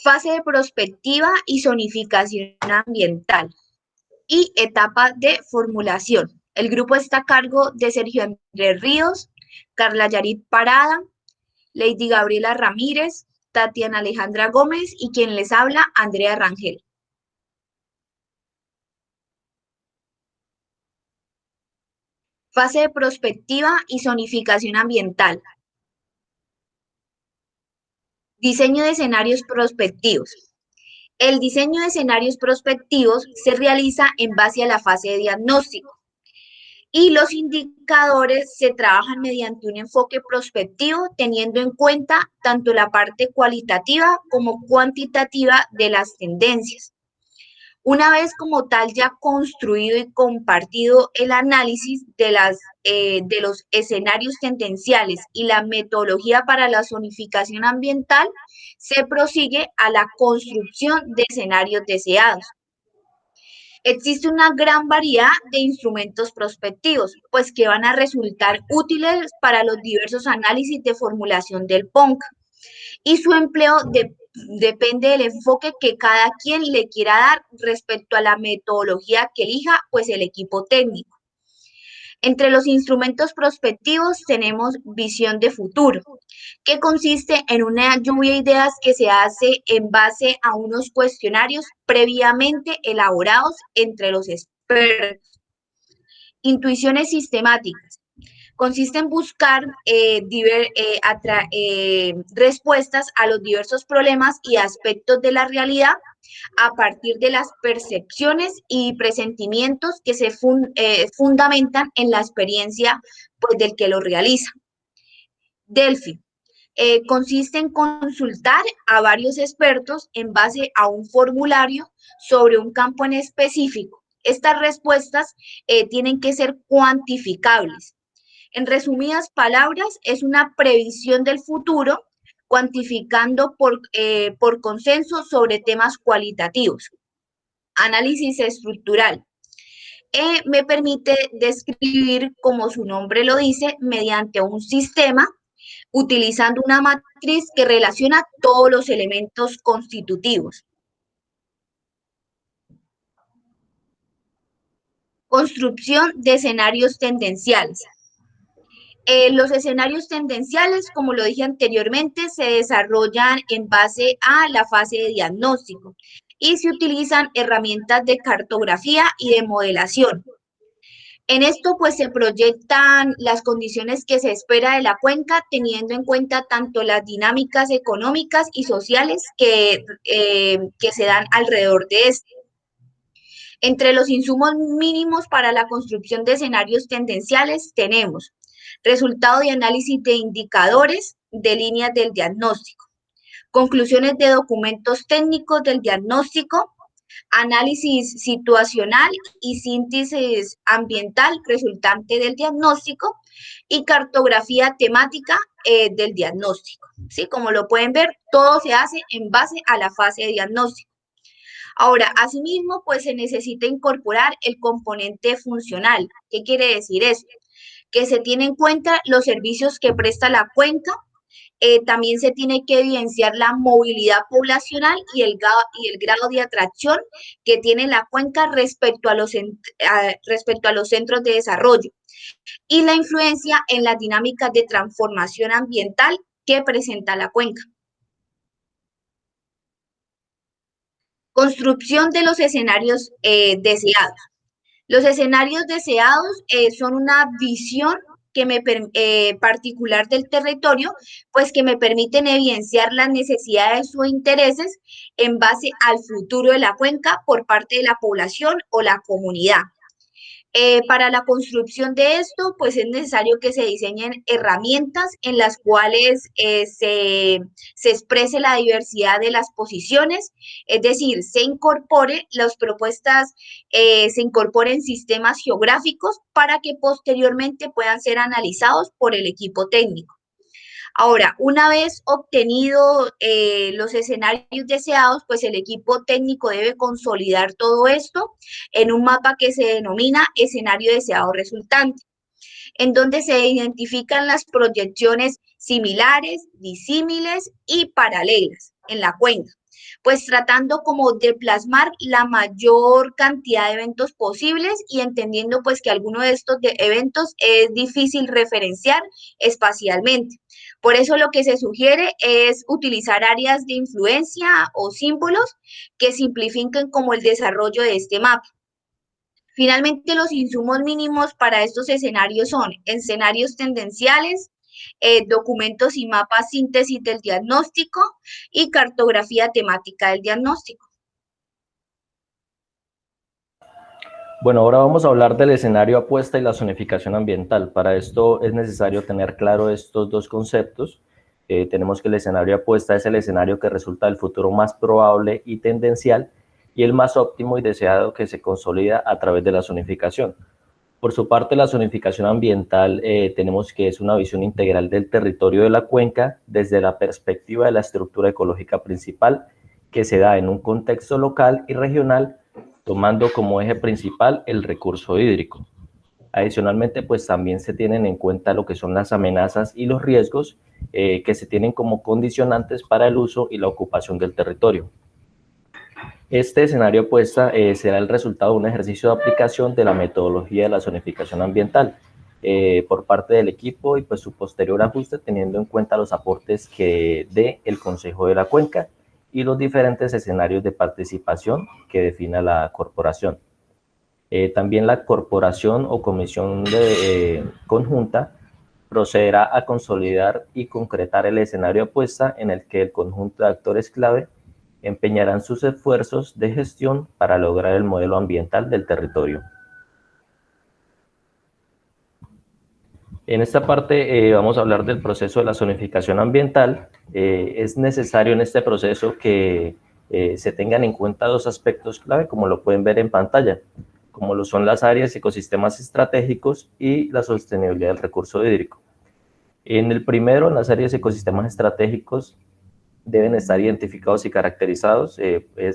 Fase de prospectiva y zonificación ambiental y etapa de formulación. El grupo está a cargo de Sergio Andrés Ríos, Carla Yarit Parada, Lady Gabriela Ramírez, Tatiana Alejandra Gómez y quien les habla, Andrea Rangel. Fase de prospectiva y zonificación ambiental. Diseño de escenarios prospectivos. El diseño de escenarios prospectivos se realiza en base a la fase de diagnóstico y los indicadores se trabajan mediante un enfoque prospectivo teniendo en cuenta tanto la parte cualitativa como cuantitativa de las tendencias. Una vez como tal ya construido y compartido el análisis de los escenarios tendenciales y la metodología para la zonificación ambiental, se prosigue a la construcción de escenarios deseados. Existe una gran variedad de instrumentos prospectivos, pues que van a resultar útiles para los diversos análisis de formulación del PONC y su empleo depende del enfoque que cada quien le quiera dar respecto a la metodología que elija pues el equipo técnico. Entre los instrumentos prospectivos tenemos visión de futuro, que consiste en una lluvia de ideas que se hace en base a unos cuestionarios previamente elaborados entre los expertos. Intuiciones sistemáticas. Consiste en buscar respuestas a los diversos problemas y aspectos de la realidad a partir de las percepciones y presentimientos que se fundamentan en la experiencia pues, del que lo realiza. Delphi. Consiste en consultar a varios expertos en base a un formulario sobre un campo en específico. Estas respuestas tienen que ser cuantificables. En resumidas palabras, es una previsión del futuro cuantificando por consenso sobre temas cualitativos. Análisis estructural. Me permite describir, como su nombre lo dice, mediante un sistema, utilizando una matriz que relaciona todos los elementos constitutivos. Construcción de escenarios tendenciales. Los escenarios tendenciales, como lo dije anteriormente, se desarrollan en base a la fase de diagnóstico y se utilizan herramientas de cartografía y de modelación. En esto, pues, se proyectan las condiciones que se espera de la cuenca, teniendo en cuenta tanto las dinámicas económicas y sociales que se dan alrededor de esto. Entre los insumos mínimos para la construcción de escenarios tendenciales tenemos resultado de análisis de indicadores de líneas del diagnóstico, conclusiones de documentos técnicos del diagnóstico, análisis situacional y síntesis ambiental resultante del diagnóstico y cartografía temática del diagnóstico. ¿Sí? Como lo pueden ver, todo se hace en base a la fase de diagnóstico. Ahora, asimismo, pues se necesita incorporar el componente funcional. ¿Qué quiere decir eso? Que se tiene en cuenta los servicios que presta la cuenca, también se tiene que evidenciar la movilidad poblacional y el grado de atracción que tiene la cuenca respecto a los centros de desarrollo y la influencia en las dinámicas de transformación ambiental que presenta la cuenca. Construcción de los escenarios deseados. Los escenarios deseados son una visión particular del territorio, pues que me permiten evidenciar las necesidades o intereses en base al futuro de la cuenca por parte de la población o la comunidad. Para la construcción de esto, pues es necesario que se diseñen herramientas en las cuales se exprese la diversidad de las posiciones, es decir, se incorpore las propuestas, se incorporen sistemas geográficos para que posteriormente puedan ser analizados por el equipo técnico. Ahora, una vez obtenido los escenarios deseados, pues el equipo técnico debe consolidar todo esto en un mapa que se denomina escenario deseado resultante, en donde se identifican las proyecciones similares, disímiles y paralelas en la cuenca. pues tratando como de plasmar la mayor cantidad de eventos posibles y entendiendo pues que alguno de estos eventos es difícil referenciar espacialmente. Por eso lo que se sugiere es utilizar áreas de influencia o símbolos que simplifiquen como el desarrollo de este mapa. Finalmente, los insumos mínimos para estos escenarios son escenarios tendenciales, documentos y mapas síntesis del diagnóstico y cartografía temática del diagnóstico. Bueno, ahora vamos a hablar del escenario apuesta y la zonificación ambiental. Para esto es necesario tener claro estos dos conceptos. Tenemos que el escenario apuesta es el escenario que resulta del futuro más probable y tendencial y el más óptimo y deseado que se consolida a través de la zonificación. Por su parte, la zonificación ambiental tenemos que es una visión integral del territorio de la cuenca desde la perspectiva de la estructura ecológica principal que se da en un contexto local y regional, tomando como eje principal el recurso hídrico. Adicionalmente, pues también se tienen en cuenta lo que son las amenazas y los riesgos que se tienen como condicionantes para el uso y la ocupación del territorio. Este escenario apuesta será el resultado de un ejercicio de aplicación de la metodología de la zonificación ambiental por parte del equipo y pues su posterior ajuste teniendo en cuenta los aportes que dé el Consejo de la Cuenca y los diferentes escenarios de participación que defina la corporación. También la corporación o comisión conjunta procederá a consolidar y concretar el escenario apuesta en el que el conjunto de actores clave empeñarán sus esfuerzos de gestión para lograr el modelo ambiental del territorio. En esta parte vamos a hablar del proceso de la zonificación ambiental. Es necesario en este proceso que se tengan en cuenta dos aspectos clave, como lo pueden ver en pantalla, como lo son las áreas y ecosistemas estratégicos y la sostenibilidad del recurso hídrico. En el primero, en las áreas y ecosistemas estratégicos, deben estar identificados y caracterizados.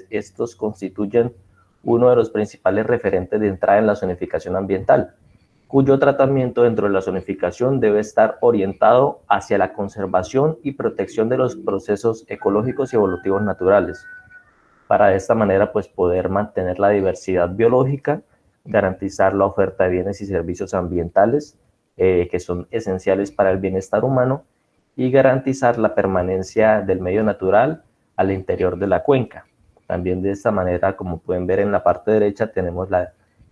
Estos constituyen uno de los principales referentes de entrada en la zonificación ambiental, cuyo tratamiento dentro de la zonificación debe estar orientado hacia la conservación y protección de los procesos ecológicos y evolutivos naturales. Para de esta manera, pues, poder mantener la diversidad biológica, garantizar la oferta de bienes y servicios ambientales que son esenciales para el bienestar humano y garantizar la permanencia del medio natural al interior de la cuenca. También de esta manera, como pueden ver en la parte derecha, tenemos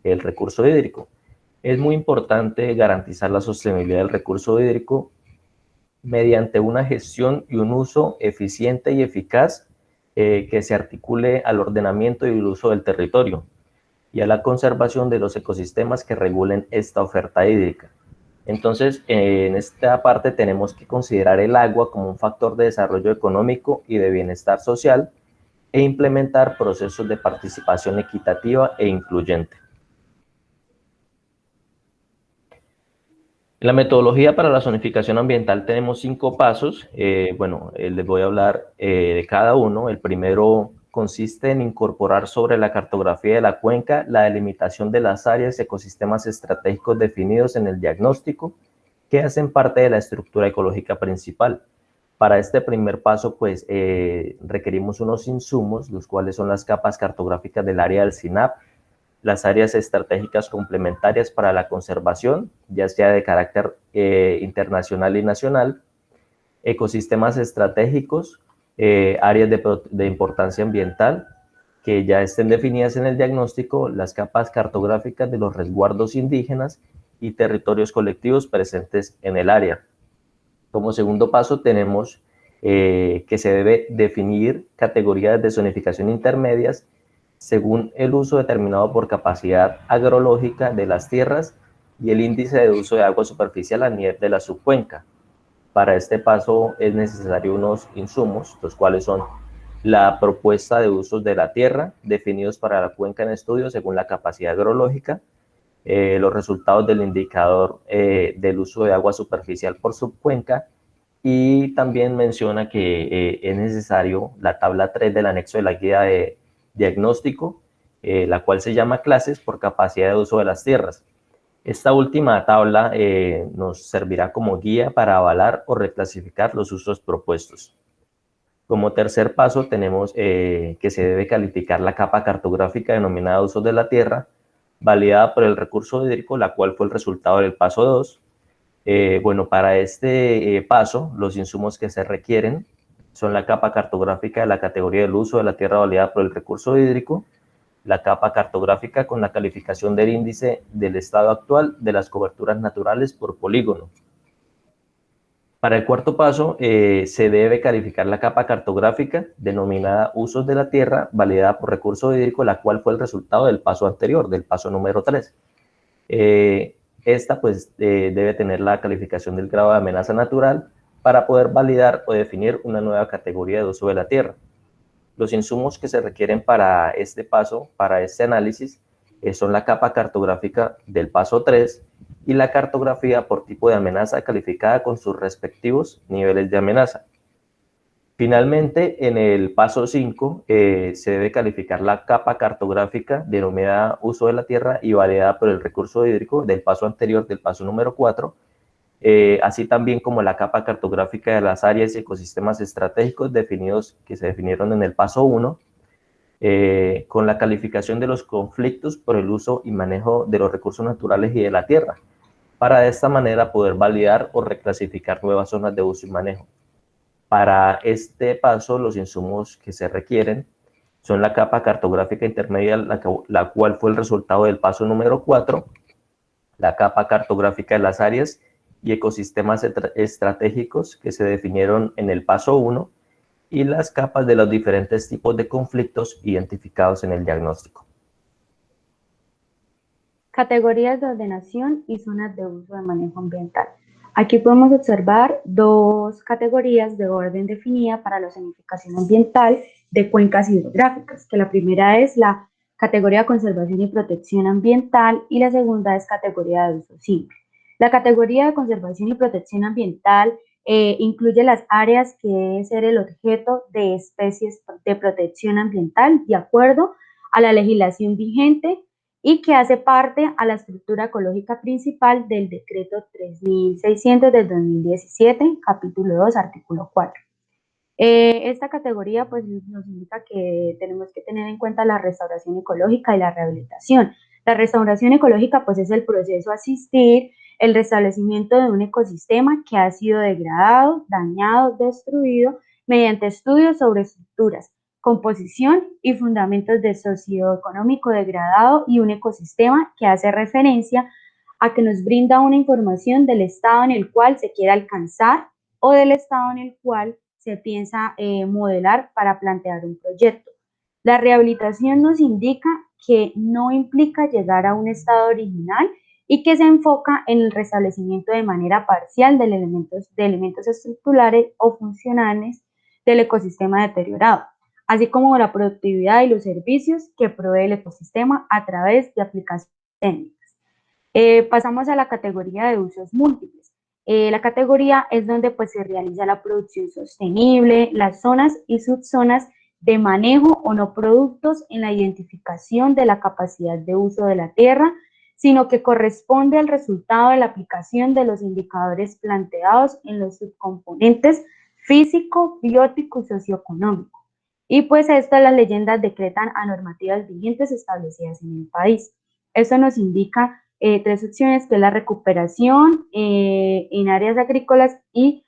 el recurso hídrico. Es muy importante garantizar la sostenibilidad del recurso hídrico mediante una gestión y un uso eficiente y eficaz que se articule al ordenamiento y el uso del territorio y a la conservación de los ecosistemas que regulen esta oferta hídrica. Entonces, en esta parte tenemos que considerar el agua como un factor de desarrollo económico y de bienestar social e implementar procesos de participación equitativa e incluyente. En la metodología para la zonificación ambiental tenemos 5 pasos. Les voy a hablar de cada uno. El primero consiste en incorporar sobre la cartografía de la cuenca la delimitación de las áreas y ecosistemas estratégicos definidos en el diagnóstico que hacen parte de la estructura ecológica principal. Para este primer paso, pues, requerimos unos insumos, los cuales son las capas cartográficas del área del SINAP, las áreas estratégicas complementarias para la conservación, ya sea de carácter internacional y nacional, ecosistemas estratégicos, áreas de importancia ambiental, que ya estén definidas en el diagnóstico, las capas cartográficas de los resguardos indígenas y territorios colectivos presentes en el área. Como segundo paso tenemos que se debe definir categorías de zonificación intermedias según el uso determinado por capacidad agrológica de las tierras y el índice de uso de agua superficial a nivel de la subcuenca. Para este paso es necesario unos insumos, los cuales son la propuesta de usos de la tierra, definidos para la cuenca en estudio según la capacidad agrológica, los resultados del indicador del uso de agua superficial por subcuenca, y también menciona que es necesario la tabla 3 del anexo de la guía de diagnóstico, la cual se llama clases por capacidad de uso de las tierras. Esta última tabla nos servirá como guía para avalar o reclasificar los usos propuestos. Como tercer paso tenemos que se debe calificar la capa cartográfica denominada usos de la tierra, validada por el recurso hídrico, la cual fue el resultado del paso 2. Bueno, para este paso, los insumos que se requieren son la capa cartográfica de la categoría del uso de la tierra validada por el recurso hídrico, la capa cartográfica con la calificación del índice del estado actual de las coberturas naturales por polígono. Para el cuarto paso, se debe calificar la capa cartográfica denominada usos de la tierra, validada por recurso hídrico, la cual fue el resultado del paso anterior, del paso número 3. Esta pues debe tener la calificación del grado de amenaza natural para poder validar o definir una nueva categoría de uso de la tierra. Los insumos que se requieren para este paso, para este análisis, son la capa cartográfica del paso 3 y la cartografía por tipo de amenaza calificada con sus respectivos niveles de amenaza. Finalmente, en el paso 5 se debe calificar la capa cartográfica denominada uso de la tierra y validada por el recurso hídrico del paso anterior, del paso número 4, así también como la capa cartográfica de las áreas y ecosistemas estratégicos definidos, que se definieron en el paso 1, con la calificación de los conflictos por el uso y manejo de los recursos naturales y de la tierra, para de esta manera poder validar o reclasificar nuevas zonas de uso y manejo. Para este paso, los insumos que se requieren son la capa cartográfica intermedia, la cual fue el resultado del paso número 4, la capa cartográfica de las áreas y ecosistemas estratégicos que se definieron en el paso 1, y las capas de los diferentes tipos de conflictos identificados en el diagnóstico. Categorías de ordenación y zonas de uso de manejo ambiental. Aquí podemos observar dos categorías de orden definida para la zonificación ambiental de cuencas hidrográficas, que la primera es la categoría de conservación y protección ambiental y la segunda es categoría de uso simple. La categoría de conservación y protección ambiental incluye las áreas que deben ser el objeto de especies de protección ambiental de acuerdo a la legislación vigente y que hace parte a la estructura ecológica principal del decreto 3600 del 2017, capítulo 2, artículo 4. Esta categoría pues nos indica que tenemos que tener en cuenta la restauración ecológica y la rehabilitación. La restauración ecológica pues es el proceso a asistir el restablecimiento de un ecosistema que ha sido degradado, dañado, destruido mediante estudios sobre estructuras, composición y fundamentos de socioeconómico degradado y un ecosistema que hace referencia a que nos brinda una información del estado en el cual se quiere alcanzar o del estado en el cual se piensa modelar para plantear un proyecto. La rehabilitación nos indica que no implica llegar a un estado original y que se enfoca en el restablecimiento de manera parcial de elementos estructurales o funcionales del ecosistema deteriorado, así como la productividad y los servicios que provee el ecosistema a través de aplicaciones técnicas. Pasamos a la categoría de usos múltiples. La categoría es donde pues, se realiza la producción sostenible, las zonas y subzonas de manejo o no productos en la identificación de la capacidad de uso de la tierra, sino que corresponde al resultado de la aplicación de los indicadores planteados en los subcomponentes físico, biótico y socioeconómico. Y pues estas las leyendas decretan a normativas vigentes establecidas en el país. Eso nos indica tres opciones, que es la recuperación en áreas agrícolas y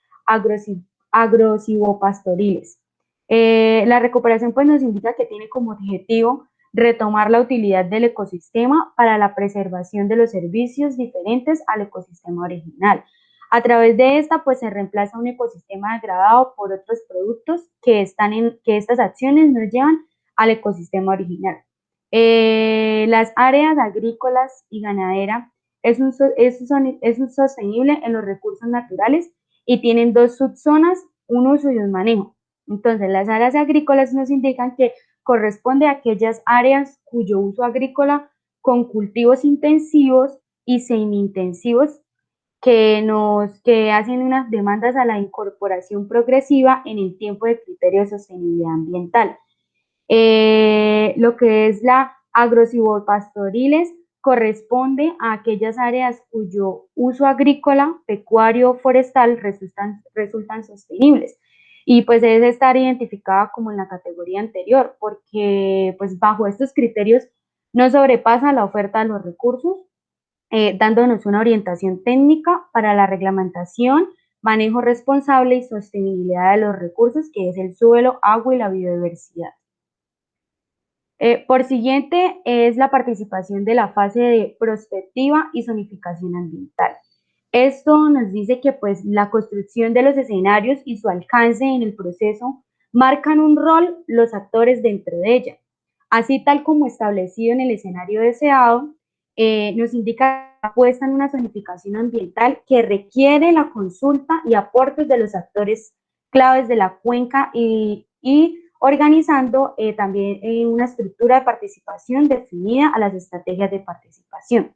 agrosilvopastoriles. La recuperación pues nos indica que tiene como objetivo retomar la utilidad del ecosistema para la preservación de los servicios diferentes al ecosistema original. A través de esta, pues se reemplaza un ecosistema degradado por otros productos que estas acciones nos llevan al ecosistema original. Las áreas agrícolas y ganaderas es un sostenible en los recursos naturales y tienen dos subzonas, un uso y un manejo. Entonces, las áreas agrícolas nos indican que corresponde a aquellas áreas cuyo uso agrícola con cultivos intensivos y semi-intensivos que hacen unas demandas a la incorporación progresiva en el tiempo de criterios de sostenibilidad ambiental. Lo que es la agrosilvopastoriles corresponde a aquellas áreas cuyo uso agrícola, pecuario, forestal resultan sostenibles. y pues debe estar identificada como en la categoría anterior, porque pues bajo estos criterios no sobrepasa la oferta de los recursos, dándonos una orientación técnica para la reglamentación, manejo responsable y sostenibilidad de los recursos, que es el suelo, agua y la biodiversidad. Por siguiente, es la participación de la fase de prospectiva y zonificación ambiental. Esto nos dice que pues la construcción de los escenarios y su alcance en el proceso marcan un rol los actores dentro de ella. Así tal como establecido en el escenario deseado, nos indica la puesta en una zonificación ambiental que requiere la consulta y aportes de los actores claves de la cuenca y organizando también una estructura de participación definida a las estrategias de participación.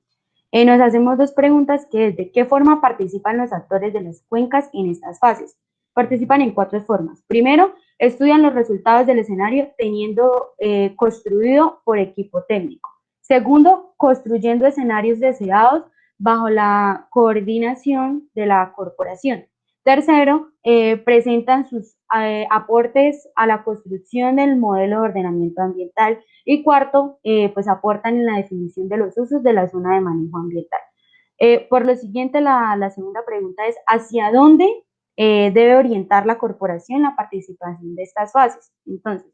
Nos hacemos dos preguntas, que es de qué forma participan los actores de las cuencas en estas fases. Participan en 4 formas. Primero, estudian los resultados del escenario teniendo construido por equipo técnico. Segundo, construyendo escenarios deseados bajo la coordinación de la corporación. Tercero, presentan sus aportes a la construcción del modelo de ordenamiento ambiental. Y cuarto, pues aportan en la definición de los usos de la zona de manejo ambiental. Por lo siguiente, la segunda pregunta es, ¿hacia dónde debe orientar la corporación la participación de estas fases? Entonces,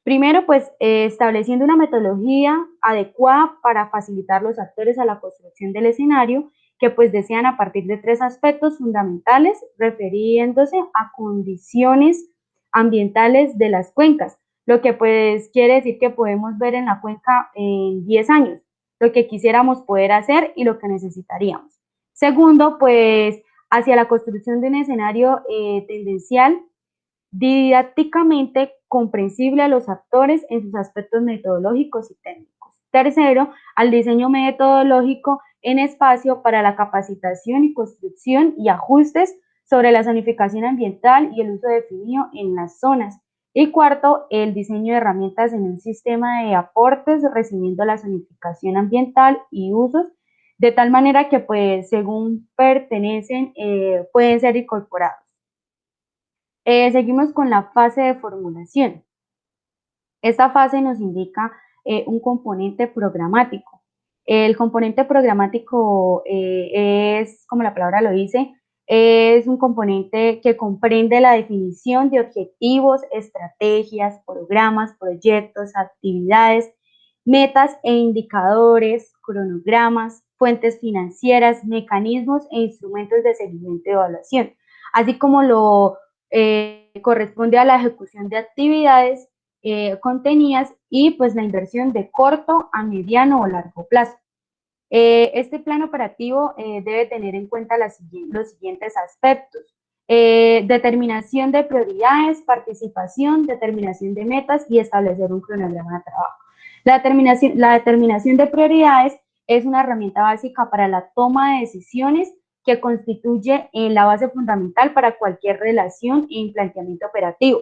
primero, pues estableciendo una metodología adecuada para facilitar los actores a la construcción del escenario, que pues desean a partir de 3 aspectos fundamentales, refiriéndose a condiciones ambientales de las cuencas, lo que pues quiere decir que podemos ver en la cuenca en 10 años, lo que quisiéramos poder hacer y lo que necesitaríamos. Segundo, pues hacia la construcción de un escenario tendencial, didácticamente comprensible a los actores en sus aspectos metodológicos y técnicos. Tercero, al diseño metodológico en espacio para la capacitación y construcción y ajustes sobre la zonificación ambiental y el uso definido en las zonas. Y cuarto, el diseño de herramientas en un sistema de aportes recibiendo la zonificación ambiental y usos, de tal manera que pues según pertenecen pueden ser incorporados. Seguimos con la fase de formulación. Esta fase nos indica un componente programático. El componente programático es, como la palabra lo dice, es un componente que comprende la definición de objetivos, estrategias, programas, proyectos, actividades, metas e indicadores, cronogramas, fuentes financieras, mecanismos e instrumentos de seguimiento y evaluación, así como lo corresponde a la ejecución de actividades contenidas y pues la inversión de corto a mediano o largo plazo. Este plan operativo debe tener en cuenta los siguientes aspectos: determinación de prioridades, participación, determinación de metas y establecer un cronograma de trabajo. La determinación de prioridades es una herramienta básica para la toma de decisiones que constituye la base fundamental para cualquier relación e planteamiento operativo.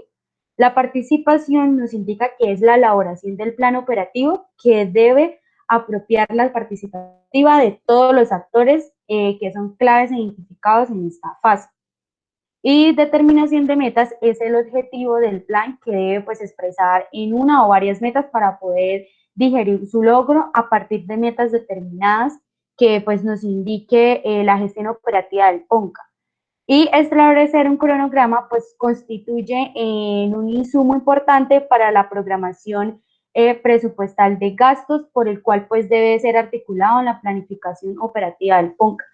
La participación nos indica que es la elaboración del plan operativo que debe apropiar la participativa de todos los actores que son claves e identificados en esta fase. Y determinación de metas es el objetivo del plan que debe pues expresar en una o varias metas para poder digerir su logro a partir de metas determinadas que pues nos indique la gestión operativa del PONCA. Y establecer un cronograma pues constituye un insumo importante para la programación presupuestal de gastos, por el cual pues debe ser articulado en la planificación operativa del PONCA.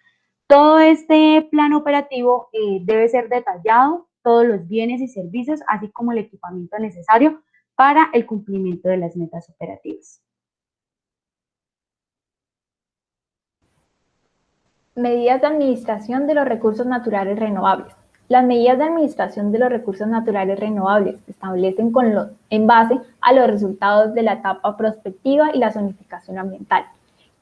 Todo este plan operativo debe ser detallado, todos los bienes y servicios, así como el equipamiento necesario para el cumplimiento de las metas operativas. Medidas de administración de los recursos naturales renovables. Las medidas de administración de los recursos naturales renovables se establecen en base a los resultados de la etapa prospectiva y la zonificación ambiental,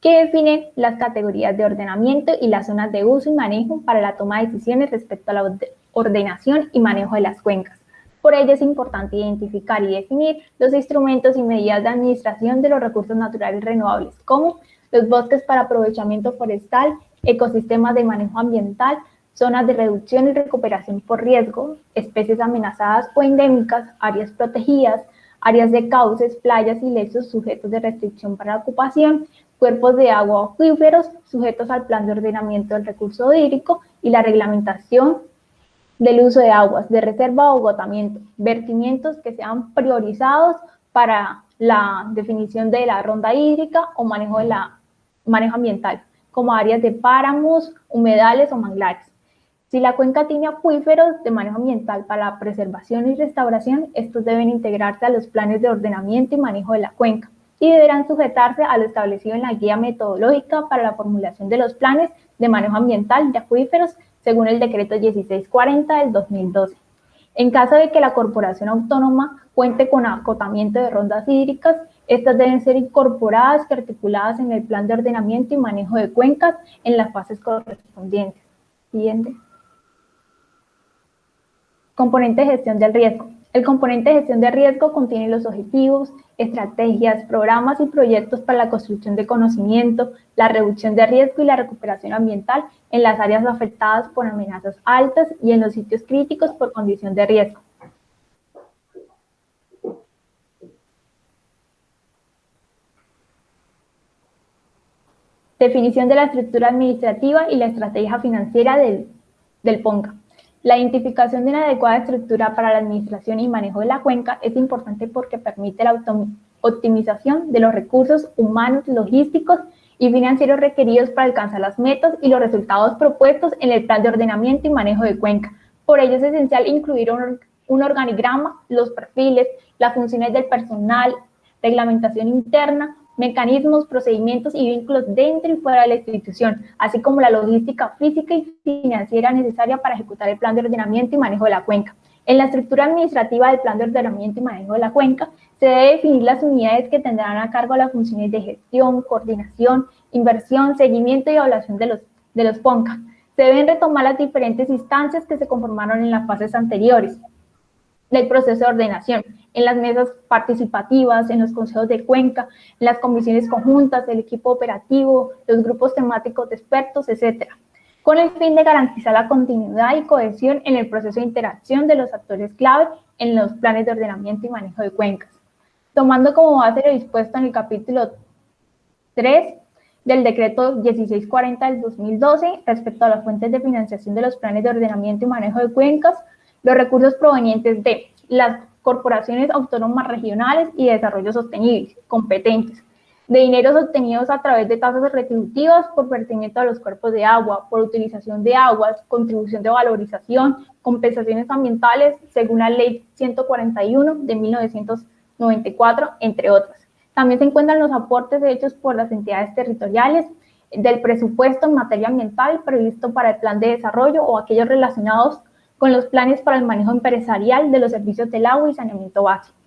que define las categorías de ordenamiento y las zonas de uso y manejo para la toma de decisiones respecto a la ordenación y manejo de las cuencas. Por ello es importante identificar y definir los instrumentos y medidas de administración de los recursos naturales renovables, como los bosques para aprovechamiento forestal, ecosistemas de manejo ambiental, zonas de reducción y recuperación por riesgo, especies amenazadas o endémicas, áreas protegidas, áreas de cauces, playas y lechos sujetos de restricción para la ocupación, cuerpos de agua o acuíferos sujetos al plan de ordenamiento del recurso hídrico y la reglamentación del uso de aguas de reserva o agotamiento, vertimientos que sean priorizados para la definición de la ronda hídrica o manejo ambiental, como áreas de páramos, humedales o manglares. Si la cuenca tiene acuíferos de manejo ambiental para la preservación y restauración, estos deben integrarse a los planes de ordenamiento y manejo de la cuenca y deberán sujetarse a lo establecido en la guía metodológica para la formulación de los planes de manejo ambiental de acuíferos según el decreto 1640 del 2012. En caso de que la corporación autónoma cuente con acotamiento de rondas hídricas, estas deben ser incorporadas y articuladas en el plan de ordenamiento y manejo de cuencas en las fases correspondientes. Siguiente. Componente de gestión del riesgo. El componente de gestión de riesgo contiene los objetivos, estrategias, programas y proyectos para la construcción de conocimiento, la reducción de riesgo y la recuperación ambiental en las áreas afectadas por amenazas altas y en los sitios críticos por condición de riesgo. Definición de la estructura administrativa y la estrategia financiera del PONCA. La identificación de una adecuada estructura para la administración y manejo de la cuenca es importante porque permite la optimización de los recursos humanos, logísticos y financieros requeridos para alcanzar las metas y los resultados propuestos en el plan de ordenamiento y manejo de cuenca. Por ello es esencial incluir un organigrama, los perfiles, las funciones del personal, reglamentación interna, mecanismos, procedimientos y vínculos dentro y fuera de la institución, así como la logística física y financiera necesaria para ejecutar el plan de ordenamiento y manejo de la cuenca. En la estructura administrativa del plan de ordenamiento y manejo de la cuenca, se debe definir las unidades que tendrán a cargo las funciones de gestión, coordinación, inversión, seguimiento y evaluación de los PONCA. Se deben retomar las diferentes instancias que se conformaron en las fases anteriores del proceso de ordenación, en las mesas participativas, en los consejos de cuenca, en las comisiones conjuntas, el equipo operativo, los grupos temáticos de expertos, etc., con el fin de garantizar la continuidad y cohesión en el proceso de interacción de los actores clave en los planes de ordenamiento y manejo de cuencas. Tomando como base lo dispuesto en el capítulo 3 del decreto 1640 del 2012 respecto a las fuentes de financiación de los planes de ordenamiento y manejo de cuencas, los recursos provenientes de las corporaciones autónomas regionales y de desarrollo sostenible, competentes, de dineros obtenidos a través de tasas retributivas por vertimiento a los cuerpos de agua, por utilización de aguas, contribución de valorización, compensaciones ambientales, según la Ley 141 de 1994, entre otras. También se encuentran los aportes hechos por las entidades territoriales del presupuesto en materia ambiental previsto para el plan de desarrollo o aquellos relacionados con los planes para el manejo empresarial de los servicios del agua y saneamiento básico.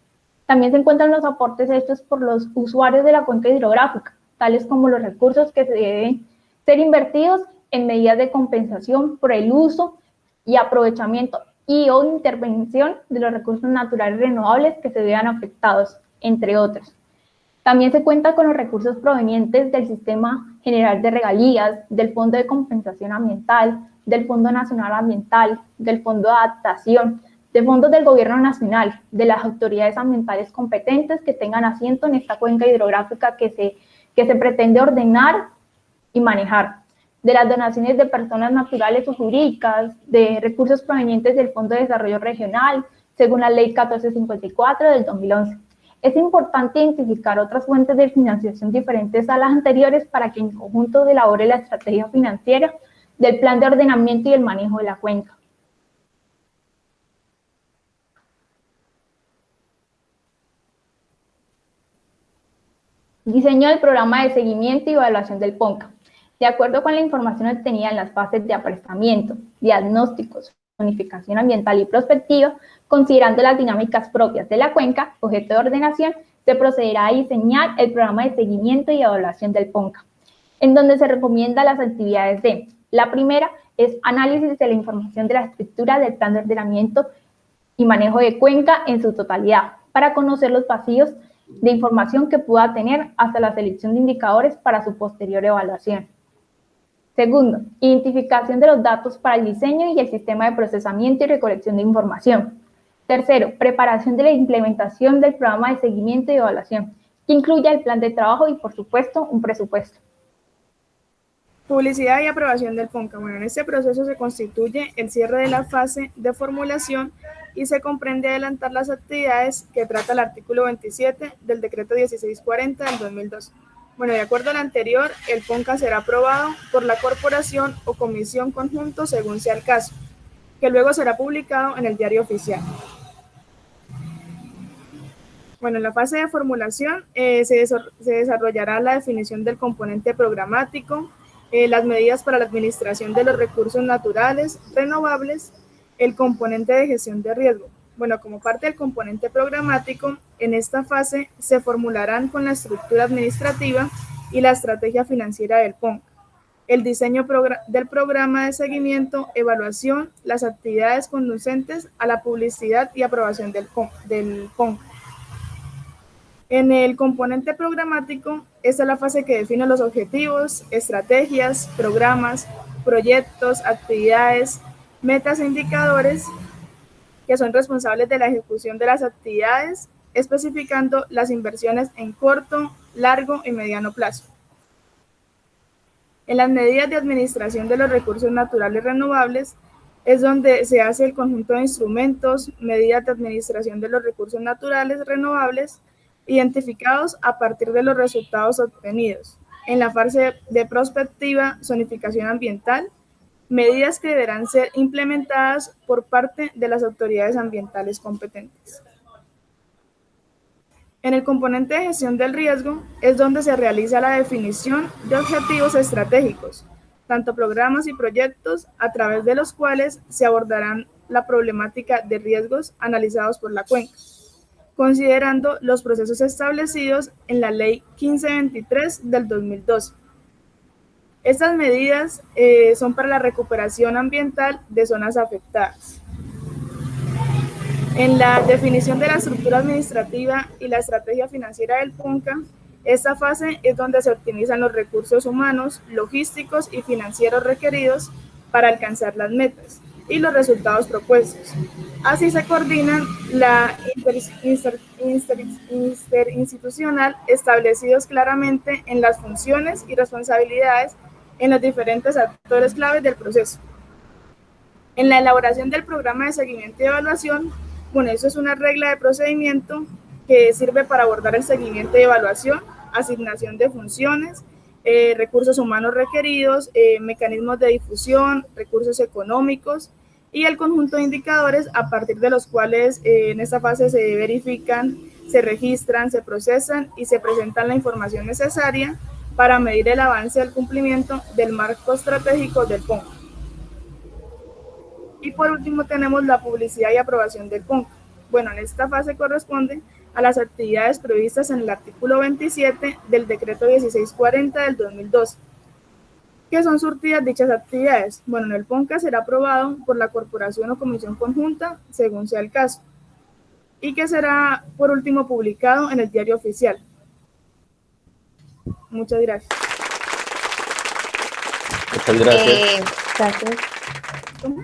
También se encuentran los aportes hechos por los usuarios de la cuenca hidrográfica, tales como los recursos que se deben ser invertidos en medidas de compensación por el uso y aprovechamiento y o intervención de los recursos naturales renovables que se vean afectados, entre otros. También se cuenta con los recursos provenientes del Sistema General de Regalías, del Fondo de Compensación Ambiental, del Fondo Nacional Ambiental, del Fondo de Adaptación, de fondos del Gobierno Nacional, de las autoridades ambientales competentes que tengan asiento en esta cuenca hidrográfica que se pretende ordenar y manejar, de las donaciones de personas naturales o jurídicas, de recursos provenientes del Fondo de Desarrollo Regional, según la Ley 1454 del 2011. Es importante identificar otras fuentes de financiación diferentes a las anteriores para que en conjunto se elabore la estrategia financiera del plan de ordenamiento y el manejo de la cuenca. Diseño del programa de seguimiento y evaluación del PONCA. De acuerdo con la información obtenida en las fases de apresamiento, diagnósticos, zonificación ambiental y prospectiva, considerando las dinámicas propias de la cuenca, objeto de ordenación, se procederá a diseñar el programa de seguimiento y evaluación del PONCA, en donde se recomienda las actividades de: la primera es análisis de la información de la estructura del plan de ordenamiento y manejo de cuenca en su totalidad, para conocer los vacíos de información que pueda tener hasta la selección de indicadores para su posterior evaluación. Segundo, identificación de los datos para el diseño y el sistema de procesamiento y recolección de información. Tercero, preparación de la implementación del programa de seguimiento y evaluación, que incluya el plan de trabajo y, por supuesto, un presupuesto. Publicidad y aprobación del PONCA. Bueno, en este proceso se constituye el cierre de la fase de formulación y se comprende adelantar las actividades que trata el artículo 27 del decreto 1640 del 2002. Bueno, de acuerdo al anterior, el PONCA será aprobado por la corporación o comisión conjunto según sea el caso, que luego será publicado en el diario oficial. Bueno, en la fase de formulación se desarrollará la definición del componente programático, las medidas para la administración de los recursos naturales renovables, el componente de gestión de riesgo. Bueno, como parte del componente programático, en esta fase se formularán con la estructura administrativa y la estrategia financiera del PONCA, el diseño del programa de seguimiento, evaluación, las actividades conducentes a la publicidad y aprobación del PONCA. En el componente programático, esta es la fase que define los objetivos, estrategias, programas, proyectos, actividades, metas e indicadores que son responsables de la ejecución de las actividades, especificando las inversiones en corto, largo y mediano plazo. En las medidas de administración de los recursos naturales renovables es donde se hace el conjunto de instrumentos, medidas de administración de los recursos naturales renovables, identificados a partir de los resultados obtenidos. En la fase de prospectiva, zonificación ambiental, medidas que deberán ser implementadas por parte de las autoridades ambientales competentes. En el componente de gestión del riesgo es donde se realiza la definición de objetivos estratégicos, tanto programas y proyectos a través de los cuales se abordarán la problemática de riesgos analizados por la cuenca, considerando los procesos establecidos en la Ley 1523 del 2012. Estas medidas son para la recuperación ambiental de zonas afectadas. En la definición de la estructura administrativa y la estrategia financiera del PONCA, esta fase es donde se optimizan los recursos humanos, logísticos y financieros requeridos para alcanzar las metas y los resultados propuestos. Así se coordinan la interinstitucional establecidos claramente en las funciones y responsabilidades en los diferentes actores claves del proceso. En la elaboración del programa de seguimiento y evaluación, bueno, eso es una regla de procedimiento que sirve para abordar el seguimiento y evaluación, asignación de funciones, recursos humanos requeridos, mecanismos de difusión, recursos económicos y el conjunto de indicadores a partir de los cuales en esta fase se verifican, se registran, se procesan y se presentan la información necesaria para medir el avance del cumplimiento del marco estratégico del PONCA. Y por último tenemos la publicidad y aprobación del PONCA. Bueno, en esta fase corresponde a las actividades previstas en el artículo 27 del decreto 1640 del 2012. ¿Qué son surtidas dichas actividades? Bueno, en el PONCA será aprobado por la corporación o comisión conjunta, según sea el caso, y que será por último publicado en el diario oficial. Muchas gracias. Muchas gracias. Gracias. ¿Cómo?